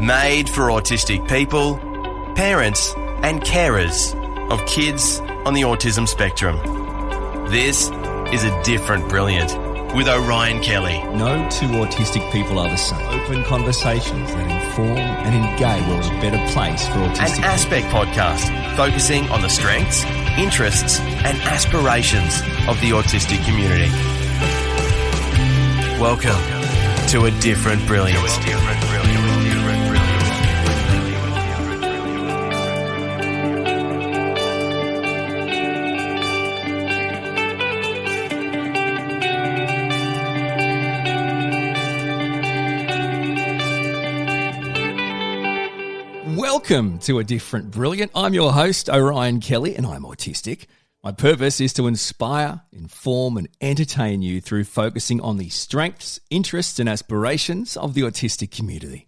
Made for autistic people, parents and carers of kids on the autism spectrum. This is A Different Brilliant with Orion Kelly. No two autistic people are the same. Open conversations that inform and engage world a better place for autistic An Aspect podcast focusing on the strengths, interests and aspirations of the autistic community. Welcome to A Different Brilliant. Welcome to A Different Brilliant. I'm your host, Orion Kelly, and I'm autistic. My purpose is to inspire, inform, and entertain you through focusing on the strengths, interests, and aspirations of the autistic community.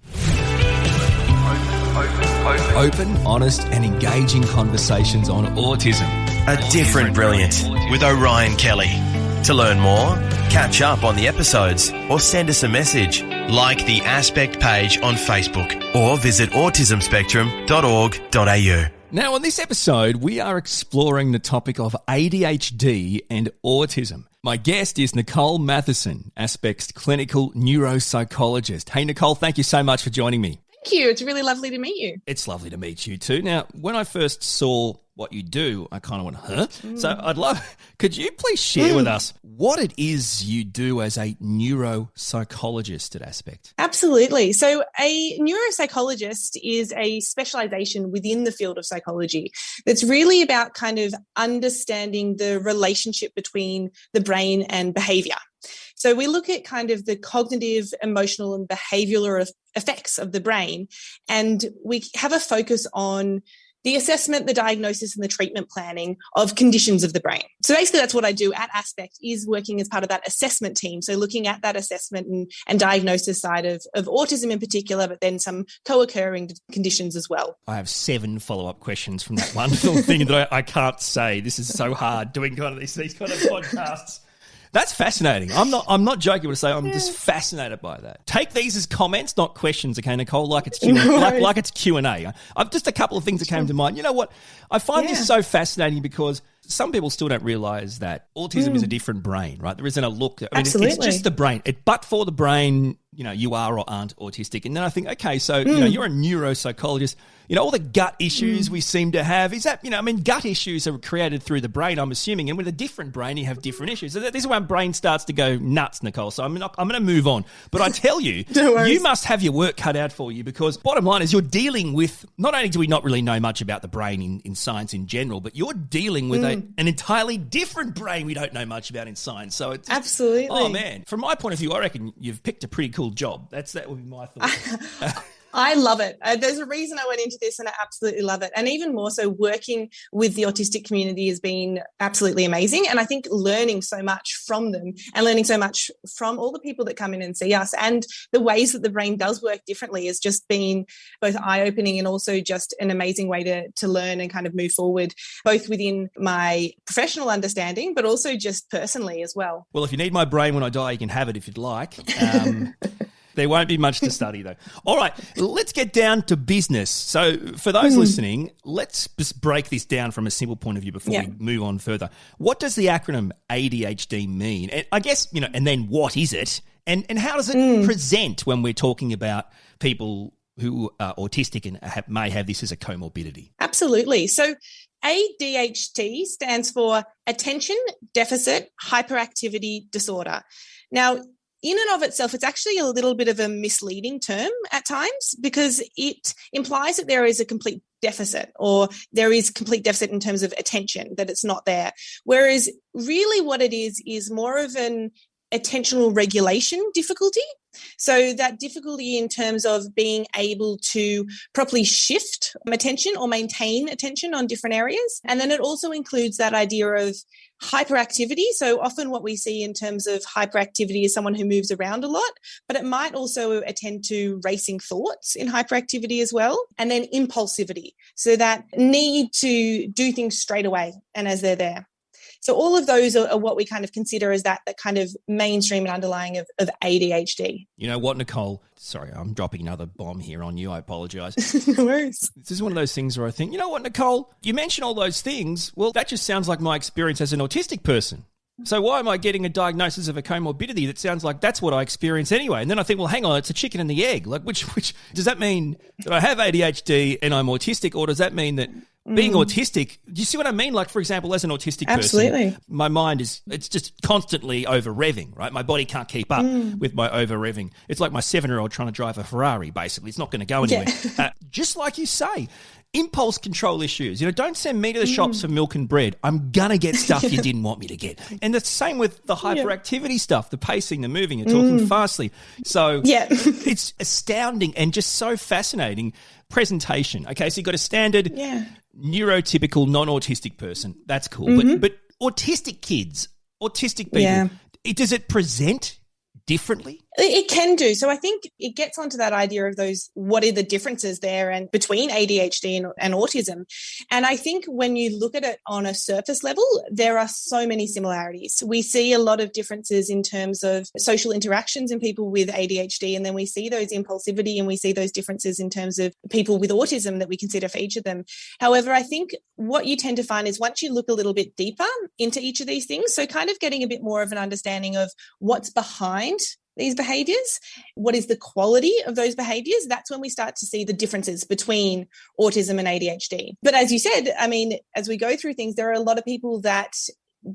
Open, honest, and engaging conversations on autism. A Different Brilliant with Orion Kelly. To learn more, catch up on the episodes, or send us a message, like the Aspect page on Facebook, or visit autismspectrum.org.au. Now, on this episode, we are exploring the topic of ADHD and autism. My guest is Nicole Matheson, Aspect's clinical neuropsychologist. Hey, Nicole, thank you so much for joining me. Thank you. It's really lovely to meet you. It's lovely to meet you too. Now, when I first saw what you do, I kind of went, huh? So could you please share with us what it is you do as a neuropsychologist at Aspect? Absolutely. So a neuropsychologist is a specialization within the field of psychology that's really about kind of understanding the relationship between the brain and behavior. So we look at kind of the cognitive, emotional, and behavioral effects of the brain, and we have a focus on the assessment, the diagnosis, and the treatment planning of conditions of the brain. So basically that's what I do at Aspect, is working as part of that assessment team. So looking at that assessment and diagnosis side of autism in particular, but then some co-occurring conditions as well. I have 7 follow-up questions from that wonderful thing that I can't say. This is so hard doing kind of these kind of podcasts. That's fascinating. I'm not joking when I say I'm just fascinated by that. Take these as comments, not questions, okay, Nicole? Like it's Q&A. Like it's Q&A. I've just a couple of things that came to mind. You know what? I find this so fascinating because some people still don't realise that autism is a different brain, right? There isn't a look. I mean, it's just the brain. But for the brain, you know, you are or aren't autistic. And then I think, okay, so you know, you're a neuropsychologist. You know, all the gut issues we seem to have, is that, you know, I mean, gut issues are created through the brain, I'm assuming, and with a different brain, you have different issues. So this is when brain starts to go nuts, Nicole. So I'm going to move on. But I tell you, you must have your work cut out for you, because bottom line is you're dealing with, not only do we not really know much about the brain in science in general, but you're dealing with an entirely different brain we don't know much about in science. So it's absolutely. Oh, man. From my point of view, I reckon you've picked a pretty cool job. That would be my thought. I love it. There's a reason I went into this, and I absolutely love it. And even more so, working with the autistic community has been absolutely amazing. And I think learning so much from them and learning so much from all the people that come in and see us, and the ways that the brain does work differently, has just been both eye-opening and also just an amazing way to learn and kind of move forward, both within my professional understanding, but also just personally as well. Well, if you need my brain when I die, you can have it if you'd like. There won't be much to study, though. All right, let's get down to business. So for those listening, let's just break this down from a simple point of view before we move on further. What does the acronym ADHD mean? And I guess, you know, and then what is it? And how does it present when we're talking about people who are autistic and may have this as a comorbidity? Absolutely. So ADHD stands for Attention Deficit Hyperactivity Disorder. Now, in and of itself, it's actually a little bit of a misleading term at times, because it implies that there is a complete deficit, or there is complete deficit in terms of attention, that it's not there. Whereas really what it is more of an attentional regulation difficulty. So that difficulty in terms of being able to properly shift attention or maintain attention on different areas. And then it also includes that idea of hyperactivity. So often what we see in terms of hyperactivity is someone who moves around a lot, but it might also attend to racing thoughts in hyperactivity as well. And then impulsivity. So that need to do things straight away and as they're there. So all of those are what we kind of consider as that kind of mainstream and underlying of ADHD. You know what, Nicole? Sorry, I'm dropping another bomb here on you. I apologise. No worries. This is one of those things where I think, you know what, Nicole? You mention all those things. Well, that just sounds like my experience as an autistic person. So why am I getting a diagnosis of a comorbidity that sounds like that's what I experience anyway? And then I think, well, hang on, it's a chicken and the egg. Like, which does that mean that I have ADHD and I'm autistic, or does that mean that being autistic, do you see what I mean? Like, for example, as an autistic person, my mind it's just constantly over revving, right? My body can't keep up with my over revving. It's like my 7-year-old trying to drive a Ferrari, basically. It's not going to go anywhere. Yeah. Just like you say, impulse control issues. You know, don't send me to the shops for milk and bread. I'm going to get stuff you didn't want me to get. And the same with the hyperactivity stuff, the pacing, the moving, and talking fastly. So it's astounding and just so fascinating. Presentation. Okay, so you've got a standard neurotypical non-autistic person. That's cool. But autistic kids, autistic people, does it present differently? It can do. So I think it gets onto that idea of those, what are the differences there and between ADHD and autism? And I think when you look at it on a surface level, there are so many similarities. We see a lot of differences in terms of social interactions in people with ADHD, and then we see those impulsivity and we see those differences in terms of people with autism that we consider for each of them. However, I think what you tend to find is once you look a little bit deeper into each of these things, so kind of getting a bit more of an understanding of what's behind these behaviors, what is the quality of those behaviors, that's when we start to see the differences between autism and ADHD. But as you said, I mean, as we go through things, there are a lot of people that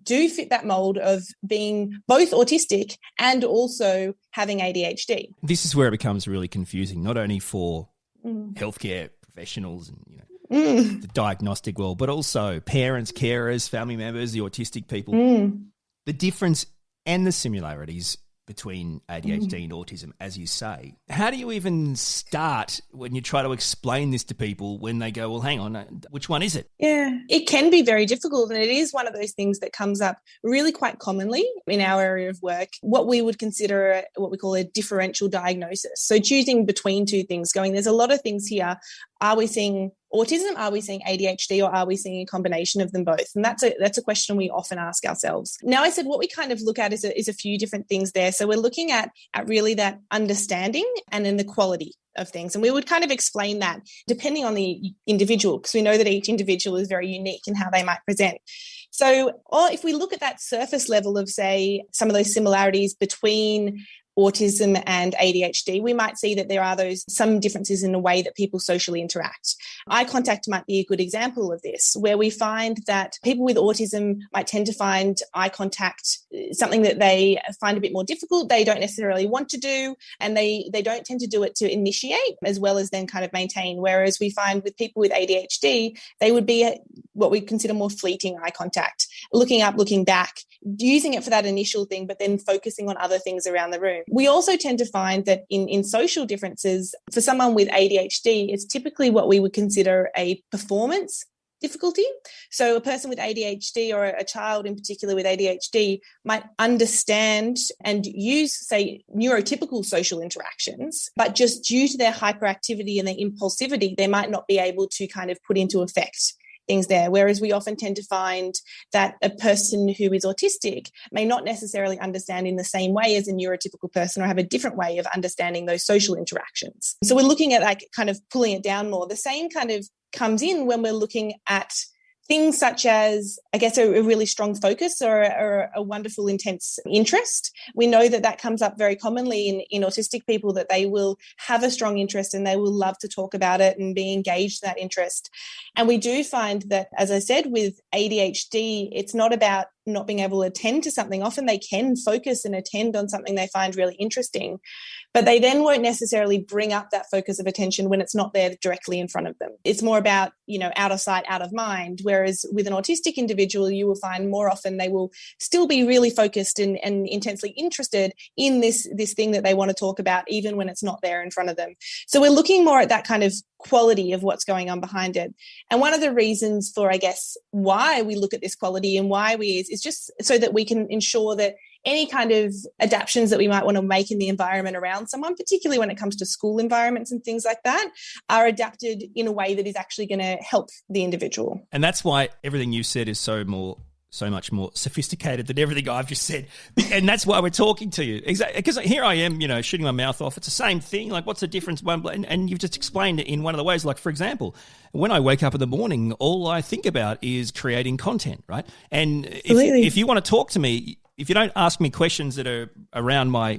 do fit that mold of being both autistic and also having ADHD. This is where it becomes really confusing, not only for healthcare professionals and the diagnostic world, but also parents, carers, family members, the autistic people. The difference and the similarities between ADHD and autism, as you say. How do you even start when you try to explain this to people when they go, well, hang on, which one is it? Yeah, it can be very difficult, and it is one of those things that comes up really quite commonly in our area of work, what we would consider what we call a differential diagnosis. So choosing between two things, going, there's a lot of things here. Are we seeing autism? Are we seeing ADHD, or are we seeing a combination of them both? And that's a question we often ask ourselves. Now, I said what we kind of look at is a few different things there. So we're looking at really that understanding and then the quality of things. And we would kind of explain that depending on the individual, because we know that each individual is very unique in how they might present. So, or if we look at that surface level of, say, some of those similarities between autism and ADHD, we might see that there are some differences in the way that people socially interact. Eye contact might be a good example of this, where we find that people with autism might tend to find eye contact something that they find a bit more difficult, they don't necessarily want to do, and they don't tend to do it to initiate as well as then kind of maintain. Whereas we find with people with ADHD, they would be what we consider more fleeting eye contact, looking up, looking back, using it for that initial thing, but then focusing on other things around the room. We also tend to find that in social differences, for someone with ADHD, it's typically what we would consider a performance difficulty. So a person with ADHD, or a child in particular with ADHD, might understand and use, say, neurotypical social interactions, but just due to their hyperactivity and their impulsivity, they might not be able to kind of put into effect things there. Whereas we often tend to find that a person who is autistic may not necessarily understand in the same way as a neurotypical person, or have a different way of understanding those social interactions. So we're looking at like kind of pulling it down more. The same kind of comes in when we're looking at things such as, I guess, a really strong focus or a wonderful, intense interest. We know that comes up very commonly in autistic people, that they will have a strong interest and they will love to talk about it and be engaged in that interest. And we do find that, as I said, with ADHD, it's not about not being able to attend to something. Often they can focus and attend on something they find really interesting, but they then won't necessarily bring up that focus of attention when it's not there directly in front of them. It's more about, out of sight, out of mind. Whereas with an autistic individual, you will find more often they will still be really focused and intensely interested in this thing that they want to talk about, even when it's not there in front of them. So we're looking more at that kind of quality of what's going on behind it. And one of the reasons for, I guess, why we look at this quality and why is just so that we can ensure that any kind of adaptions that we might want to make in the environment around someone, particularly when it comes to school environments and things like that, are adapted in a way that is actually going to help the individual. And that's why everything you said is so so much more sophisticated than everything I've just said. And that's why we're talking to you. Exactly. Because here I am, shooting my mouth off. It's the same thing. Like, what's the difference? And you've just explained it in one of the ways. Like, for example, when I wake up in the morning, all I think about is creating content, right? And if you want to talk to me, if you don't ask me questions that are around my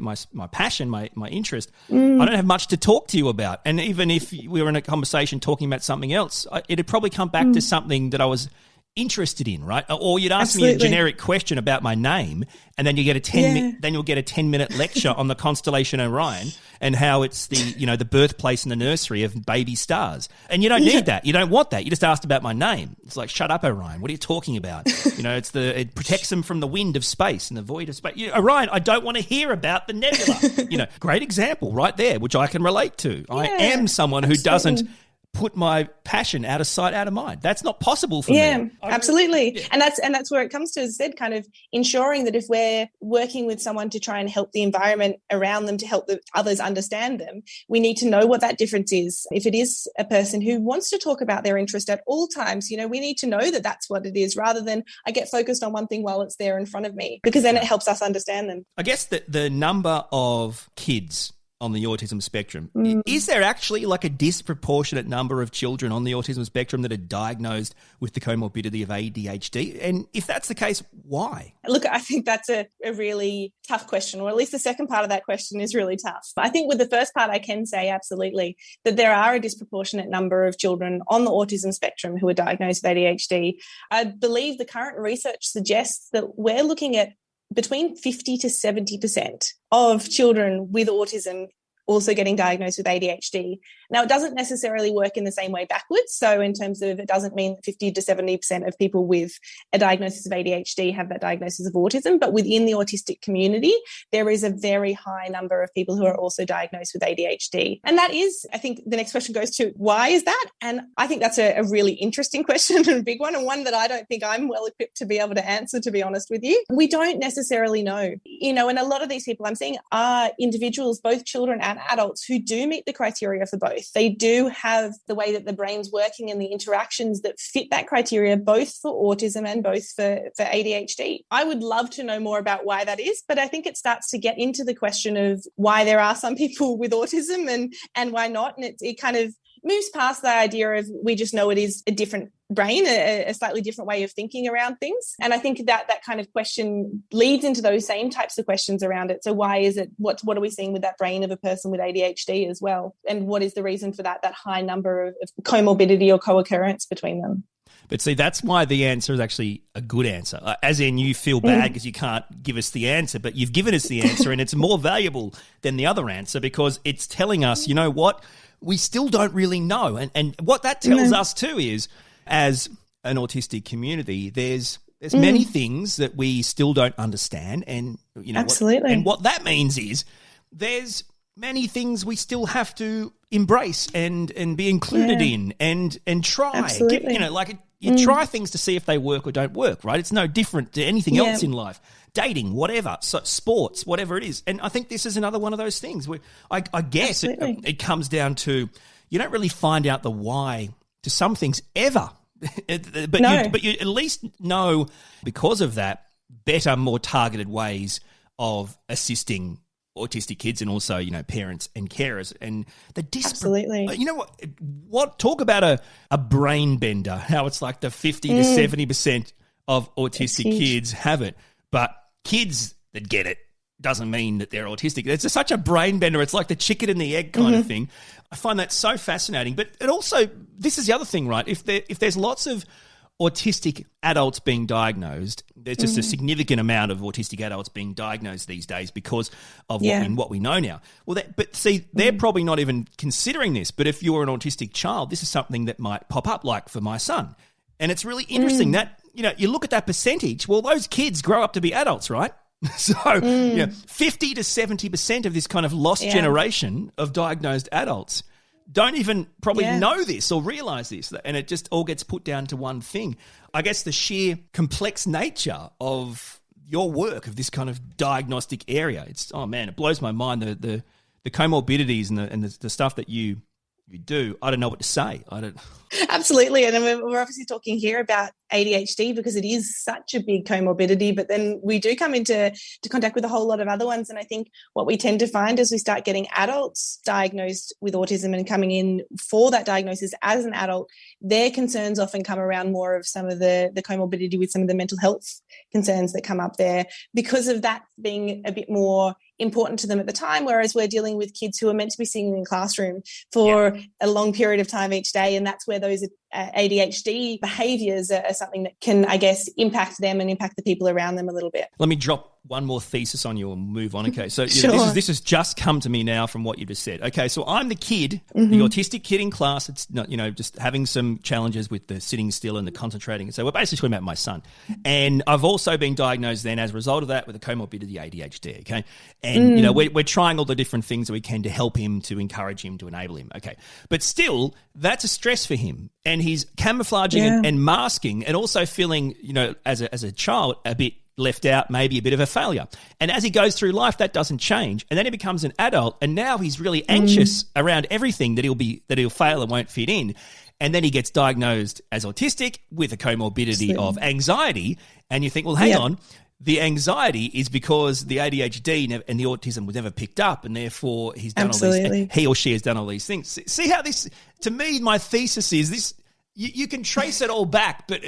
passion, my interest, I don't have much to talk to you about. And even if we were in a conversation talking about something else, it'd probably come back to something that I was interested in, right? Or you'd ask me a generic question about my name, and then you get then you'll get a 10-minute lecture on the constellation Orion and how it's the birthplace and the nursery of baby stars. And you don't need that. You don't want that. You just asked about my name. It's like, shut up, Orion. What are you talking about? It protects them from the wind of space and the void of space. Orion, I don't want to hear about the nebula. Great example right there, which I can relate to. I am someone who doesn't put my passion out of sight, out of mind. That's not possible for me. Yeah, absolutely. And that's where it comes to, as I said, kind of ensuring that if we're working with someone to try and help the environment around them, to help the others understand them, we need to know what that difference is. If it is a person who wants to talk about their interest at all times, we need to know that that's what it is, rather than I get focused on one thing while it's there in front of me, because then it helps us understand them. I guess that the number of kids on the autism spectrum, is there actually like a disproportionate number of children on the autism spectrum that are diagnosed with the comorbidity of ADHD? And if that's the case, why? Look, I think that's a really tough question, or at least the second part of that question is really tough. I think with the first part, I can say absolutely that there are a disproportionate number of children on the autism spectrum who are diagnosed with ADHD. I believe the current research suggests that we're looking at between 50 to 70% of children with autism also getting diagnosed with ADHD. Now, it doesn't necessarily work in the same way backwards. So in terms of, it doesn't mean that 50 to 70% of people with a diagnosis of ADHD have that diagnosis of autism, but within the autistic community, there is a very high number of people who are also diagnosed with ADHD. And that is, I think the next question goes to, why is that? And I think that's a really interesting question and a big one, and one that I don't think I'm well equipped to be able to answer, to be honest with you. We don't necessarily know, and a lot of these people I'm seeing are individuals, both children and adults, who do meet the criteria for both. They do have the way that the brain's working and the interactions that fit that criteria, both for autism and both for ADHD. I would love to know more about why that is, but I think it starts to get into the question of why there are some people with autism and why not. And it kind of moves past the idea of we just know it is a different brain, a slightly different way of thinking around things. And I think that kind of question leads into those same types of questions around it. So why is it, what are we seeing with that brain of a person with ADHD as well? And what is the reason for that high number of comorbidity or co-occurrence between them? But see, that's why the answer is actually a good answer. As in, you feel bad because you can't give us the answer, but you've given us the answer and it's more valuable than the other answer because it's telling us, you know what, we still don't really know. And what that tells us too is, as an autistic community, there's many things that we still don't understand. And, absolutely. What that means is there's many things we still have to embrace and be included in and try. Absolutely. You try things to see if they work or don't work, right? It's no different to anything else in life. Dating, whatever, so sports, whatever it is. And I think this is another one of those things where I guess it comes down to you don't really find out the why to some things ever. But you at least know, because of that, better, more targeted ways of assisting autistic kids and also, parents and carers. And the absolutely. What talk about a brain bender, how it's like the 50 to 70% of autistic kids have it. But kids that get it doesn't mean that they're autistic. It's such a brain bender. It's like the chicken and the egg kind of thing. I find that so fascinating. But it also, this is the other thing, right? If there's lots of autistic adults being diagnosed, there's just a significant amount of autistic adults being diagnosed these days because of what we know now. Well, they're probably not even considering this. But if you're an autistic child, this is something that might pop up, like for my son. And it's really interesting that, you look at that percentage, well, those kids grow up to be adults, right? So 50 to 70% of this kind of lost generation of diagnosed adults don't even probably know this or realize this. And it just all gets put down to one thing. I guess the sheer complex nature of your work, of this kind of diagnostic area. It blows my mind, the comorbidities and the stuff that you you do, I don't know what to say. Absolutely. And we're obviously talking here about ADHD because it is such a big comorbidity, but then we do come into contact with a whole lot of other ones. And I think what we tend to find as we start getting adults diagnosed with autism and coming in for that diagnosis as an adult, their concerns often come around more of some of the comorbidity with some of the mental health concerns that come up there because of that being a bit more important to them at the time, whereas we're dealing with kids who are meant to be sitting in classroom for a long period of time each day, and that's where those ADHD behaviours are something that can, I guess, impact them and impact the people around them a little bit. Let me drop one more thesis on you and move on. Okay, so Sure. this has just come to me now from what you just said. Okay, so I'm the kid, the autistic kid in class. It's not, just having some challenges with the sitting still and the concentrating. So we're basically talking about my son, and I've also been diagnosed then as a result of that with a comorbidity ADHD. Okay, and we're trying all the different things that we can to help him, to encourage him, to enable him. Okay, but still, that's a stress for him, and he's camouflaging and masking, and also feeling, as a child, a bit left out, maybe a bit of a failure. And as he goes through life, that doesn't change. And then he becomes an adult, and now he's really anxious around everything that he'll fail and won't fit in. And then he gets diagnosed as autistic with a comorbidity of anxiety. And you think, well, hang on, the anxiety is because the ADHD and the autism was never picked up, and therefore he's done all these, he or she has done all these things. See how this, to me, my thesis is this. You can trace it all back, but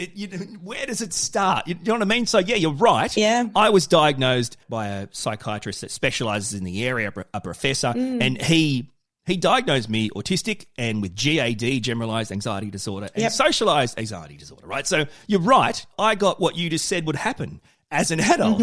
where does it start? You know what I mean? So, yeah, you're right. Yeah. I was diagnosed by a psychiatrist that specialises in the area, a professor, and he diagnosed me autistic and with GAD, generalised anxiety disorder, and socialised anxiety disorder, right? So you're right. I got what you just said would happen as an adult.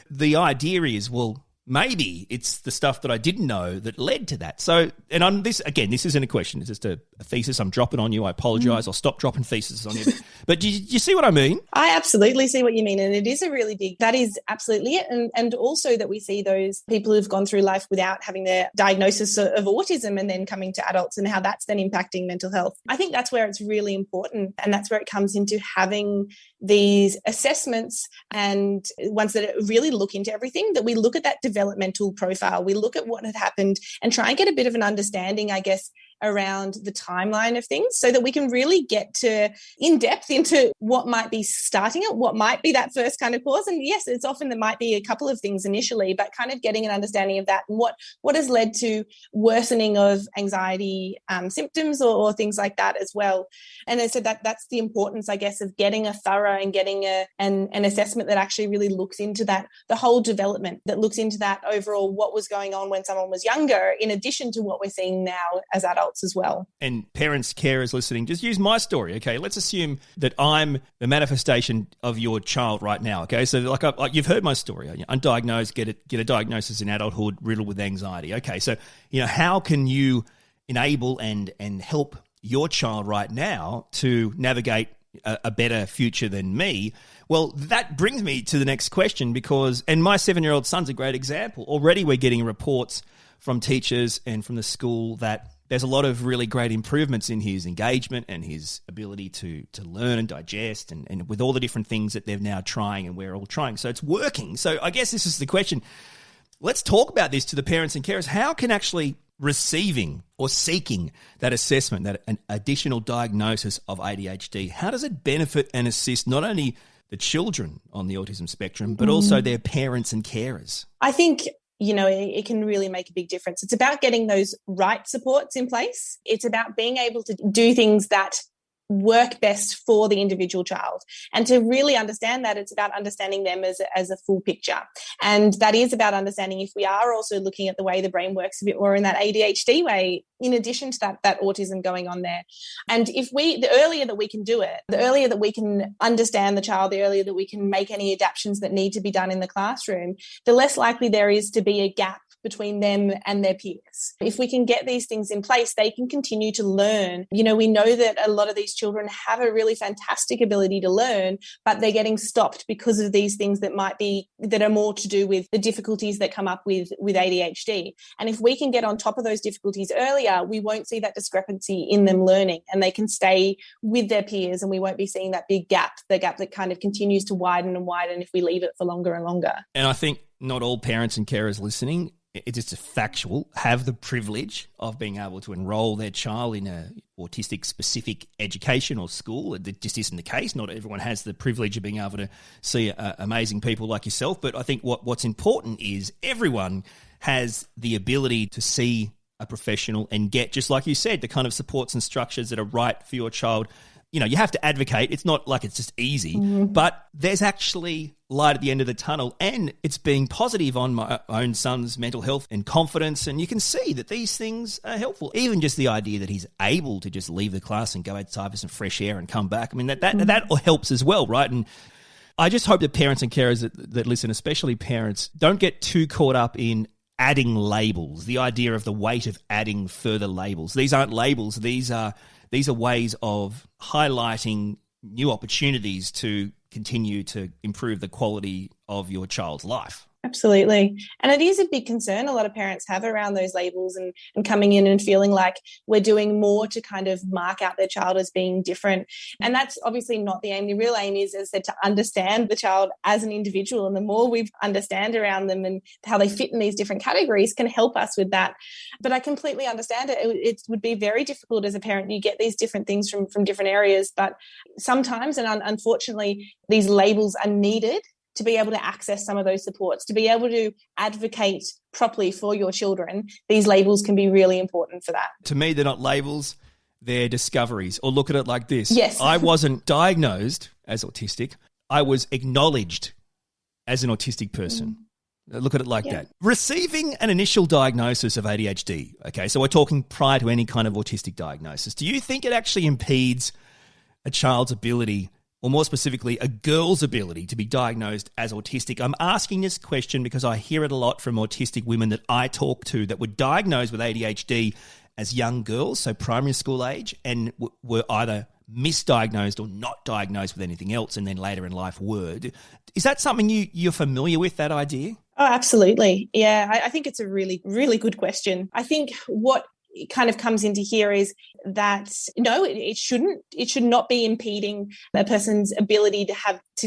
The idea is, well, maybe it's the stuff that I didn't know that led to that. So, and this isn't a question. It's just a thesis I'm dropping on you. I apologise. I'll stop dropping theses on you. But do you see what I mean? I absolutely see what you mean. And it is a really big, that is absolutely it. And also that we see those people who've gone through life without having their diagnosis of autism and then coming to adults and how that's then impacting mental health. I think that's where it's really important. And that's where it comes into having these assessments and ones that really look into everything, that we look at that developmental profile, we look at what had happened and try and get a bit of an understanding, I guess, around the timeline of things so that we can really get to in depth into what might be starting it, what might be that first kind of cause. And yes, it's often there might be a couple of things initially, but kind of getting an understanding of that and what has led to worsening of anxiety symptoms or things like that as well. And so that's the importance, I guess, of getting a thorough and getting an assessment that actually really looks into that, the whole development, that looks into that overall, what was going on when someone was younger, in addition to what we're seeing now as adults as well. And parents, carers listening, just use my story, okay? Let's assume that I'm the manifestation of your child right now, okay? So like you've heard my story. Undiagnosed, get a diagnosis in adulthood, riddled with anxiety. Okay, so how can you enable and help your child right now to navigate a better future than me? Well, that brings me to the next question and my 7-year-old son's a great example. Already we're getting reports from teachers and from the school that there's a lot of really great improvements in his engagement and his ability to learn and digest and with all the different things that they're now trying and we're all trying. So it's working. So I guess this is the question. Let's talk about this to the parents and carers. How can actually receiving or seeking that assessment, that an additional diagnosis of ADHD, how does it benefit and assist not only the children on the autism spectrum, but also their parents and carers? I think it can really make a big difference. It's about getting those right supports in place. It's about being able to do things that work best for the individual child. And to really understand that, it's about understanding them as a full picture. And that is about understanding if we are also looking at the way the brain works a bit more in that ADHD way, in addition to that autism going on there. And the earlier that we can do it, the earlier that we can understand the child, the earlier that we can make any adaptions that need to be done in the classroom, the less likely there is to be a gap between them and their peers. If we can get these things in place, they can continue to learn. We know that a lot of these children have a really fantastic ability to learn, but they're getting stopped because of these things that are more to do with the difficulties that come up with ADHD. And if we can get on top of those difficulties earlier, we won't see that discrepancy in them learning, and they can stay with their peers, and we won't be seeing that big gap, the gap that kind of continues to widen and widen if we leave it for longer and longer. And I think not all parents and carers listening it's just factual, have the privilege of being able to enroll their child in a autistic-specific education or school. It just isn't the case. Not everyone has the privilege of being able to see amazing people like yourself. But I think what's important is everyone has the ability to see a professional and get, just like you said, the kind of supports and structures that are right for your child. You know, you have to advocate. It's not like it's just easy, but there's actually light at the end of the tunnel, and it's being positive on my own son's mental health and confidence, and you can see that these things are helpful. Even just the idea that he's able to just leave the class and go outside for some fresh air and come back. I mean, that helps as well, right? And I just hope that parents and carers that listen, especially parents, don't get too caught up in adding labels, the idea of the weight of adding further labels. These aren't labels. These are ways of highlighting new opportunities to continue to improve the quality of your child's life. Absolutely. And it is a big concern a lot of parents have around those labels and coming in and feeling like we're doing more to kind of mark out their child as being different. And that's obviously not the aim. The real aim is, as I said, to understand the child as an individual. And the more we understand around them and how they fit in these different categories can help us with that. But I completely understand it. It would be very difficult as a parent. You get these different things from different areas, but sometimes, and unfortunately, these labels are needed to be able to access some of those supports, to be able to advocate properly for your children. These labels can be really important for that. To me, they're not labels, they're discoveries. Or look at it like this. Yes. I wasn't diagnosed as autistic. I was acknowledged as an autistic person. Look at it like that. Receiving an initial diagnosis of ADHD, okay, so we're talking prior to any kind of autistic diagnosis. Do you think it actually impedes a child's ability, or more specifically, a girl's ability to be diagnosed as autistic? I'm asking this question because I hear it a lot from autistic women that I talk to that were diagnosed with ADHD as young girls, so primary school age, and were either misdiagnosed or not diagnosed with anything else, and then later in life were. Is that something you're familiar with, that idea? Oh, absolutely. Yeah, I think it's a really, really good question. I think what kind of comes into here is that no, it should not be impeding a person's ability to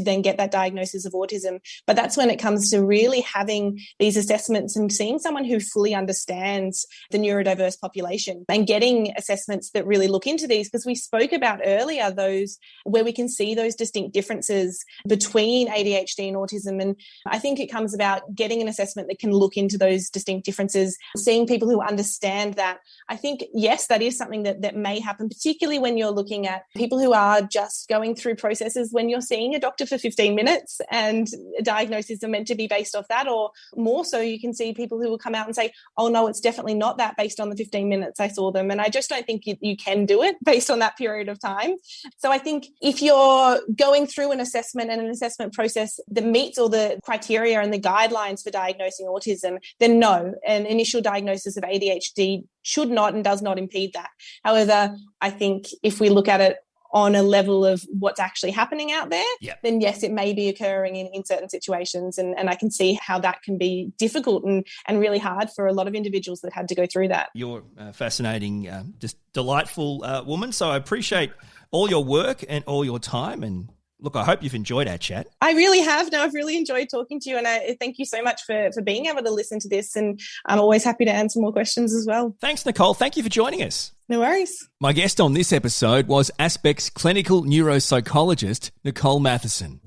then get that diagnosis of autism. But that's when it comes to really having these assessments and seeing someone who fully understands the neurodiverse population and getting assessments that really look into these, because we spoke about earlier those where we can see those distinct differences between ADHD and autism. And I think it comes about getting an assessment that can look into those distinct differences, seeing people who understand that. I think, yes, that is something that may happen, particularly when you're looking at people who are just going through processes when you're seeing a doctor for 15 minutes and diagnoses are meant to be based off that, or more so you can see people who will come out and say, oh no, it's definitely not that based on the 15 minutes I saw them. And I just don't think you can do it based on that period of time. So I think if you're going through an assessment and an assessment process that meets all the criteria and the guidelines for diagnosing autism, then no, an initial diagnosis of ADHD should not and does not impede that. However, I think if we look at it on a level of what's actually happening out there, then yes, it may be occurring in certain situations. And I can see how that can be difficult and really hard for a lot of individuals that had to go through that. You're a fascinating, just delightful woman. So I appreciate all your work and all your time. And look, I hope you've enjoyed our chat. I really have. No, I've really enjoyed talking to you, and I thank you so much for being able to listen to this, and I'm always happy to answer more questions as well. Thanks, Nicole. Thank you for joining us. No worries. My guest on this episode was Aspect's clinical neuropsychologist, Nicole Matheson.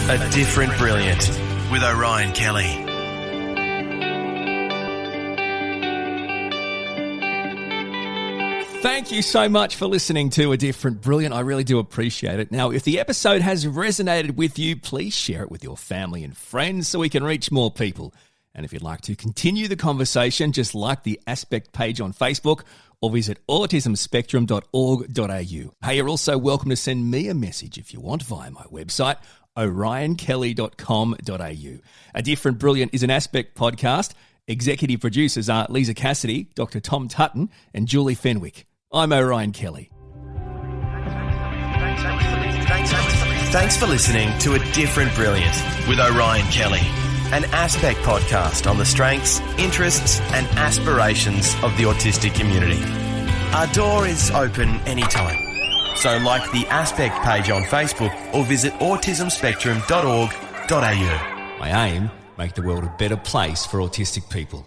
A Different Brilliant with Orion Kelly. Thank you so much for listening to A Different Brilliant. I really do appreciate it. Now, if the episode has resonated with you, please share it with your family and friends so we can reach more people. And if you'd like to continue the conversation, just like the Aspect page on Facebook or visit autismspectrum.org.au. Hey, you're also welcome to send me a message if you want via my website, orionkelly.com.au. A Different Brilliant is an Aspect podcast. Executive producers are Lisa Cassidy, Dr. Tom Tutton, and Julie Fenwick. I'm Orion Kelly. Thanks for listening to A Different Brilliant with Orion Kelly, an Aspect podcast on the strengths, interests, and aspirations of the autistic community. Our door is open anytime. So like the Aspect page on Facebook or visit autismspectrum.org.au. My aim make the world a better place for autistic people.